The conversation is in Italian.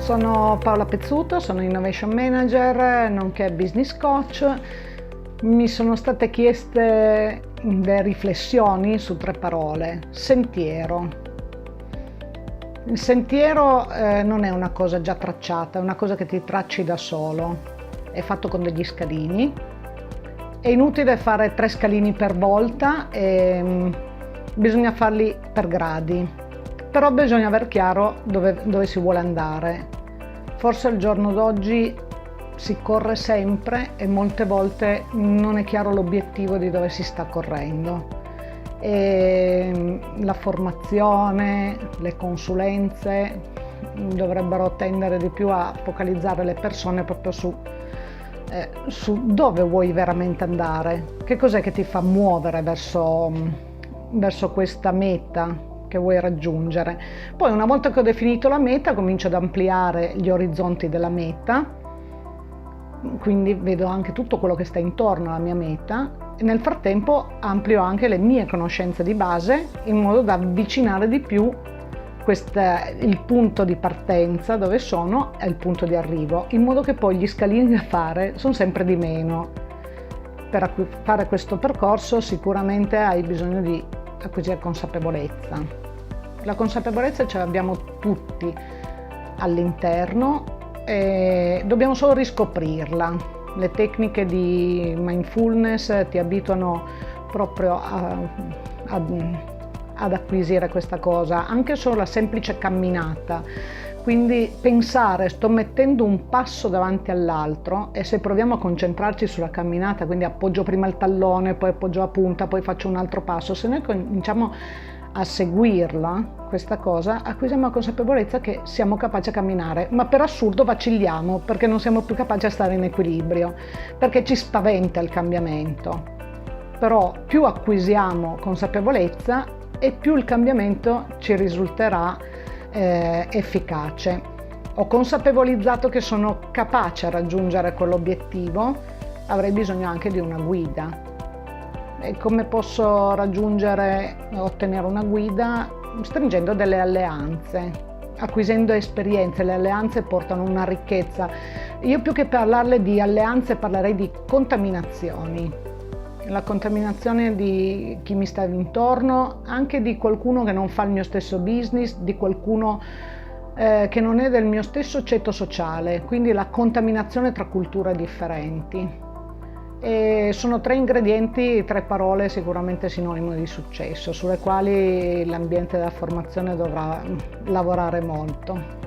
Sono Paola Pezzuto, sono Innovation Manager, nonché Business Coach. Mi sono state chieste delle riflessioni su 3 parole. Sentiero. Il sentiero non è una cosa già tracciata, è una cosa che ti tracci da solo. È fatto con degli scalini. È inutile fare 3 scalini per volta e bisogna farli per gradi. Però bisogna aver chiaro dove si vuole andare. Forse al giorno d'oggi si corre sempre e molte volte non è chiaro l'obiettivo di dove si sta correndo. E la formazione, le consulenze dovrebbero tendere di più a focalizzare le persone proprio su dove vuoi veramente andare, che cos'è che ti fa muovere verso questa meta che vuoi raggiungere. Poi una volta che ho definito la meta comincio ad ampliare gli orizzonti della meta, quindi vedo anche tutto quello che sta intorno alla mia meta e nel frattempo amplio anche le mie conoscenze di base in modo da avvicinare di più il punto di partenza dove sono e il punto di arrivo, in modo che poi gli scalini da fare sono sempre di meno. Per fare questo percorso sicuramente hai bisogno di acquisire consapevolezza. La consapevolezza ce l'abbiamo tutti all'interno e dobbiamo solo riscoprirla. Le tecniche di mindfulness ti abituano proprio ad acquisire questa cosa, anche solo la semplice camminata. Quindi pensare, sto mettendo un passo davanti all'altro e se proviamo a concentrarci sulla camminata, quindi appoggio prima il tallone, poi appoggio la punta, poi faccio un altro passo, se noi cominciamo a seguirla, questa cosa, acquisiamo la consapevolezza che siamo capaci a camminare, ma per assurdo vacilliamo perché non siamo più capaci a stare in equilibrio, perché ci spaventa il cambiamento. Però più acquisiamo consapevolezza e più il cambiamento ci risulterà efficace. Ho consapevolizzato che sono capace a raggiungere quell'obiettivo, avrei bisogno anche di una guida. E come posso ottenere una guida? Stringendo delle alleanze, acquisendo esperienze. Le alleanze portano una ricchezza. Io più che parlarle di alleanze parlerei di contaminazioni. La contaminazione di chi mi sta intorno, anche di qualcuno che non fa il mio stesso business, di qualcuno che non è del mio stesso ceto sociale, quindi la contaminazione tra culture differenti. E sono 3 ingredienti, 3 parole sicuramente sinonimo di successo, sulle quali l'ambiente della formazione dovrà lavorare molto.